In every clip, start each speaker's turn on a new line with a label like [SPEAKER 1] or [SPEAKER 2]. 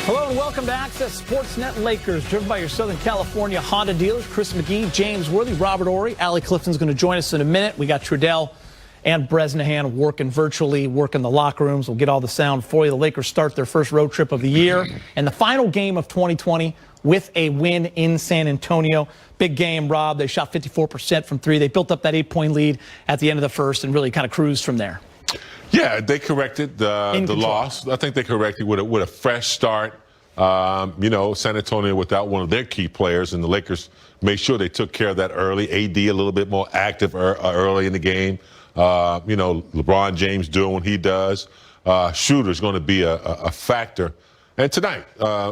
[SPEAKER 1] Hello and welcome to Access Sportsnet Lakers, driven by your Southern California Honda dealers. Chris McGee, James Worthy, Robert Ory. Allie Clifton's going to join us in a minute. We got Trudell and Bresnahan working virtually, working the locker rooms. We'll get all the sound for you. The Lakers start their first road trip of the year and the final game of 2020 with a win in San Antonio. Big game, Rob. They shot 54% from three. They built up that 8-point lead at the end of the first and really kind of cruised from there.
[SPEAKER 2] Yeah, they corrected the loss. I think they corrected with a fresh start. San Antonio without one of their key players, and the Lakers made sure they took care of that early. AD a little bit more active early in the game. LeBron James doing what he does. Shooter's going to be a factor. And tonight,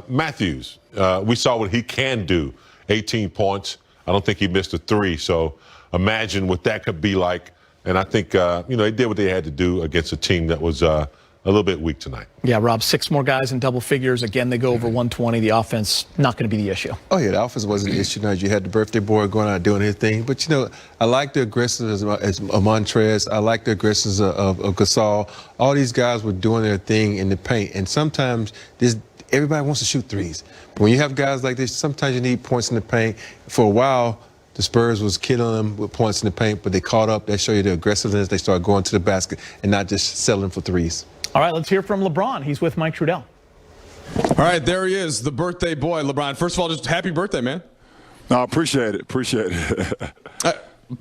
[SPEAKER 2] Matthews, we saw what he can do. 18 points. I don't think he missed a three. So imagine what that could be like. And I think, they did what they had to do against a team that was a little bit weak tonight. Yeah,
[SPEAKER 1] Rob, 6 more guys in double figures. Again, they go over 120. The offense not going to be the issue.
[SPEAKER 3] Oh, yeah, the offense wasn't the issue. Now, you had the birthday boy going out doing his thing. But, I like the aggressiveness of Montrez. I like the aggressiveness of Gasol. All these guys were doing their thing in the paint. And sometimes everybody wants to shoot threes. But when you have guys like this, sometimes you need points in the paint. For a while, the Spurs was killing them with points in the paint, but they caught up. They show you the aggressiveness. They started going to the basket and not just settling for threes.
[SPEAKER 1] All right, let's hear from LeBron. He's with Mike Trudell.
[SPEAKER 4] All right, there he is, the birthday boy, LeBron. First of all, just happy birthday, man.
[SPEAKER 5] No, appreciate it.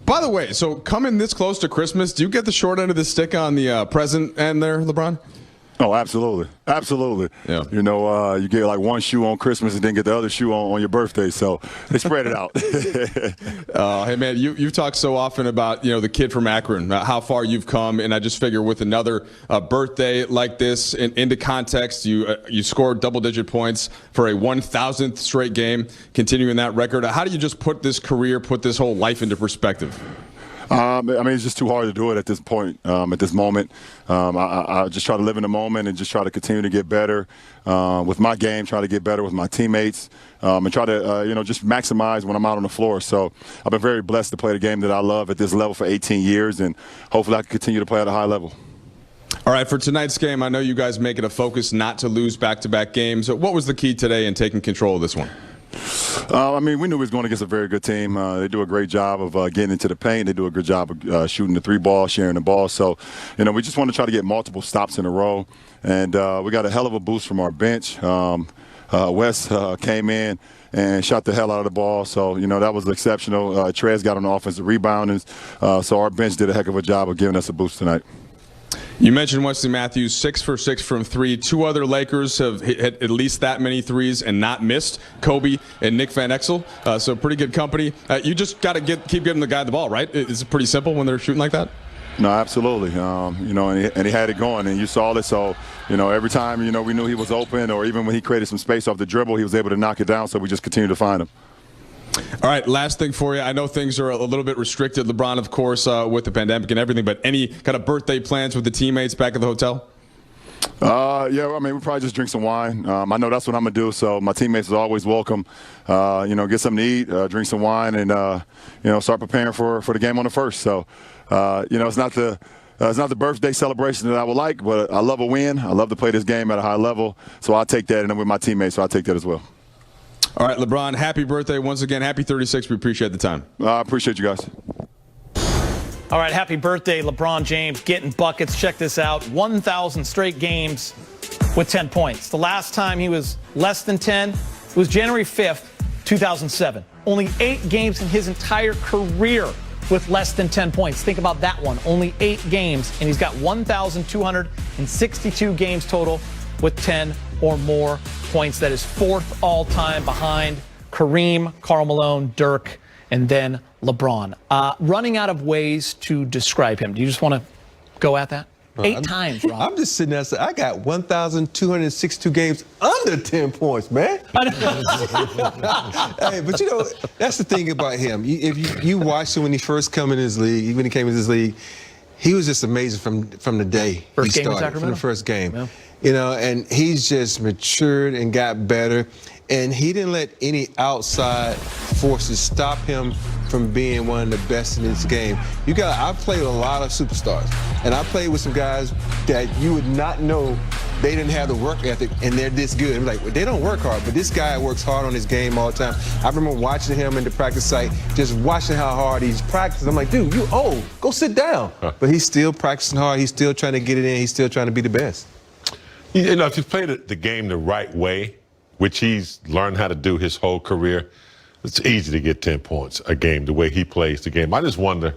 [SPEAKER 4] By the way, so coming this close to Christmas, do you get the short end of the stick on the present end there, LeBron?
[SPEAKER 5] Oh, absolutely. Yeah. You get like one shoe on Christmas and then get the other shoe on your birthday. So they spread it out.
[SPEAKER 4] Hey, man, you've talked so often about, the kid from Akron, how far you've come. And I just figure with another birthday like this into context, you scored double-digit points for a 1,000th straight game, continuing that record. How do you just put this whole life into perspective?
[SPEAKER 5] It's just too hard to do it at this point, at this moment. I just try to live in the moment and just try to continue to get better with my game, try to get better with my teammates, and try to, just maximize when I'm out on the floor. So I've been very blessed to play the game that I love at this level for 18 years, and hopefully I can continue to play at a high level.
[SPEAKER 4] All right, for tonight's game, I know you guys make it a focus not to lose back-to-back games. What was the key today in taking control of this one?
[SPEAKER 5] We knew we was going against a very good team. They do a great job of getting into the paint. They do a good job of shooting the three ball, sharing the ball. So, we just want to try to get multiple stops in a row. And we got a hell of a boost from our bench. Wes came in and shot the hell out of the ball. So, that was exceptional. Trez got on the offensive rebound. So our bench did a heck of a job of giving us a boost tonight.
[SPEAKER 4] You mentioned Wesley Matthews, 6 for 6 from three. 2 other Lakers have hit at least that many threes and not missed, Kobe and Nick Van Exel. So pretty good company. You just got to keep giving the guy the ball, right? Is it pretty simple when they're shooting like that?
[SPEAKER 5] No, absolutely. And he had it going, and you saw it. So, every time, we knew he was open, or even when he created some space off the dribble, he was able to knock it down. So we just continued to find him.
[SPEAKER 4] All right, last thing for you. I know things are a little bit restricted, LeBron, of course, with the pandemic and everything, but any kind of birthday plans with the teammates back at the hotel?
[SPEAKER 5] Yeah, we probably just drink some wine. I know that's what I'm going to do, so my teammates are always welcome. Get something to eat, drink some wine, and, start preparing for the game on the first. So, it's not the birthday celebration that I would like, but I love a win. I love to play this game at a high level, so I'll take that, and I'm with my teammates, so I'll take that as well.
[SPEAKER 4] All right, LeBron, happy birthday once again. Happy 36. We appreciate the time.
[SPEAKER 5] I appreciate you guys.
[SPEAKER 1] All right, happy birthday, LeBron James, getting buckets. Check this out, 1,000 straight games with 10 points. The last time he was less than 10 was January 5th, 2007. Only 8 games in his entire career with less than 10 points. Think about that one, only 8 games, and he's got 1,262 games total with 10 or more points. That is 4th all-time behind Kareem, Karl Malone, Dirk, and then LeBron. Running out of ways to describe him. Do you just want to go at that? 8 times, Rob.
[SPEAKER 3] I'm just sitting there saying, I got 1,262 games under 10 points, man. Hey, but that's the thing about him. If you watched him when he first came in this league, when he came in this league, he was just amazing from the day
[SPEAKER 1] first
[SPEAKER 3] he
[SPEAKER 1] game
[SPEAKER 3] started, from the first game.
[SPEAKER 1] Yeah.
[SPEAKER 3] And he's just matured and got better. And he didn't let any outside forces stop him from being one of the best in this game. I've played with a lot of superstars, and I played with some guys that you would not know they didn't have the work ethic and they're this good. I'm like, well, they don't work hard, but this guy works hard on his game all the time. I remember watching him in the practice site, just watching how hard he's practicing. I'm like, dude, you old. Go sit down. But he's still practicing hard. He's still trying to get it in. He's still trying to be the best.
[SPEAKER 2] You know, if you play the game the right way, which he's learned how to do his whole career, it's easy to get 10 points a game the way he plays the game. I just wonder,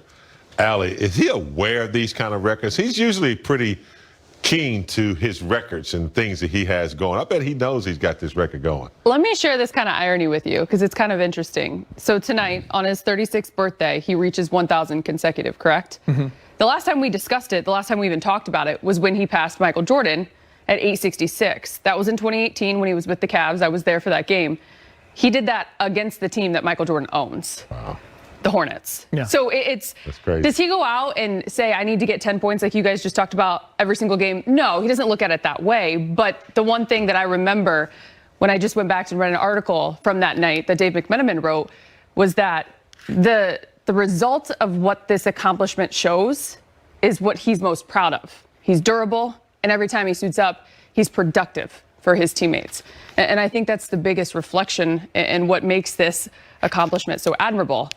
[SPEAKER 2] Allie, is he aware of these kind of records? He's usually pretty keen to his records and things that he has going. I bet he knows he's got this record going.
[SPEAKER 6] Let me share this kind of irony with you because it's kind of interesting. So tonight, on his 36th birthday, he reaches 1,000 consecutive, correct? Mm-hmm. The last time we discussed it, the last time we even talked about it, was when he passed Michael Jordan at 866. That was in 2018 when he was with the Cavs. I was there for that game. He did that against the team that Michael Jordan owns. Wow. The Hornets. Yeah. So that's crazy. Does he go out and say, I need to get 10 points like you guys just talked about every single game? No, he doesn't look at it that way. But the one thing that I remember when I just went back and read an article from that night that Dave McMenamin wrote was that the result of what this accomplishment shows is what he's most proud of. He's durable, and every time he suits up, he's productive for his teammates. And I think that's the biggest reflection and what makes this accomplishment so admirable.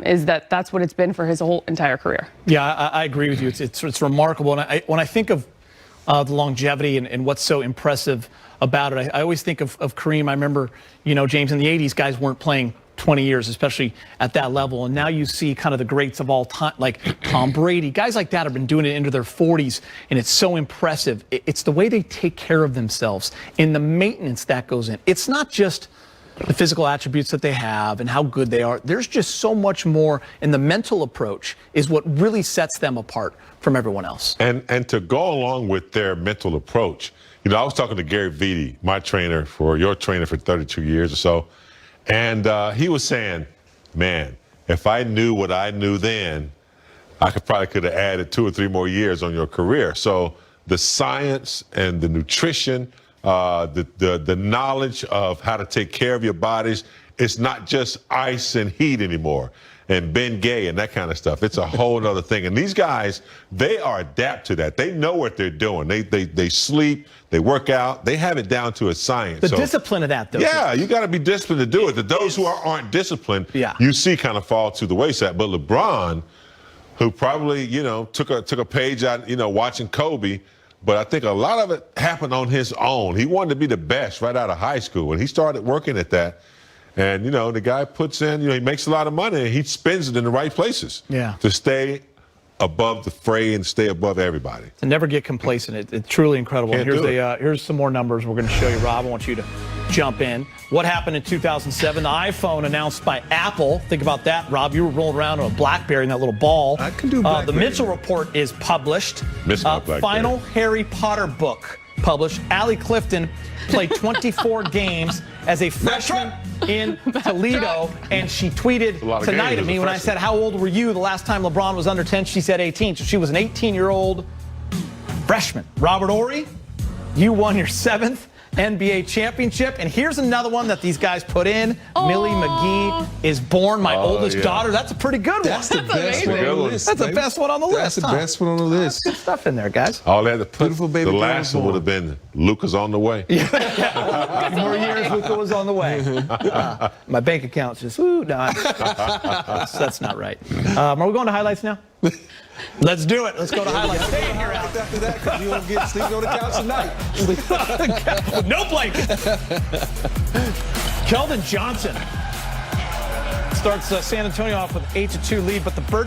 [SPEAKER 6] Is that's what it's been for his whole entire career.
[SPEAKER 1] Yeah, I agree with you. It's remarkable. And when I think of the longevity and what's so impressive about it, I always think of Kareem. I remember, James, in the 80s, guys weren't playing 20 years, especially at that level. And now you see kind of the greats of all time, like Tom Brady. Guys like that have been doing it into their 40s, and it's so impressive. It's the way they take care of themselves and the maintenance that goes in. It's not just the physical attributes that they have and how good they are. There's just so much more, and the mental approach is what really sets them apart from everyone else.
[SPEAKER 2] And to go along with their mental approach, I was talking to Gary Vitti, my trainer, your trainer for 32 years or so, and he was saying, man, if I knew what I knew then, I could have added 2 or 3 more years on your career. So the science and the nutrition, the knowledge of how to take care of your bodies, it's not just ice and heat anymore and Ben Gay and that kind of stuff. It's a whole other thing. And these guys, they are adapt to that. They know what they're doing. They sleep, they work out, they have it down to a science.
[SPEAKER 1] The discipline of that, though.
[SPEAKER 2] Yeah, you got to be disciplined to do it. Those who aren't disciplined, you see kind of fall to the wayside. But LeBron, who probably, took a page out, watching Kobe, but I think a lot of it happened on his own. He wanted to be the best right out of high school, and he started working at that. And, the guy puts in, he makes a lot of money, and he spends it in the right places to stay above the fray and stay above everybody.
[SPEAKER 1] To never get complacent. It's truly incredible. Here's some more numbers we're going to show you, Rob. I want you to jump in. What happened in 2007? The iPhone announced by Apple. Think about that, Rob. You were rolling around on a BlackBerry in that little ball.
[SPEAKER 3] I can do BlackBerry.
[SPEAKER 1] The Mitchell Report is published. Final Harry Potter book published. Allie Clifton played 24 games as a freshman in Toledo, and she tweeted tonight at me when I said, how old were you the last time LeBron was under 10? She said 18. So she was an 18-year-old freshman. Robert Horry, you won your 7th NBA championship. And here's another one that these guys put in. Millie McGee is born, my oldest daughter. That's a pretty good one.
[SPEAKER 3] That's the best one on the list.
[SPEAKER 1] That's the best one on the list.
[SPEAKER 3] That's the best one on the list.
[SPEAKER 1] Good stuff in there, guys.
[SPEAKER 2] All they had to put,
[SPEAKER 3] beautiful baby.
[SPEAKER 2] The last one would have been Luca's on the way.
[SPEAKER 1] More years Luca was on the way. My bank account's just, no, that's not right. Are we going to highlights now? Let's do it. Let's go to highlights. Stay in here, Al.
[SPEAKER 3] After that, because you won't get sleeping on the couch tonight.
[SPEAKER 1] No blanket. Keldon Johnson starts San Antonio off with an 8-2 lead, but the Bird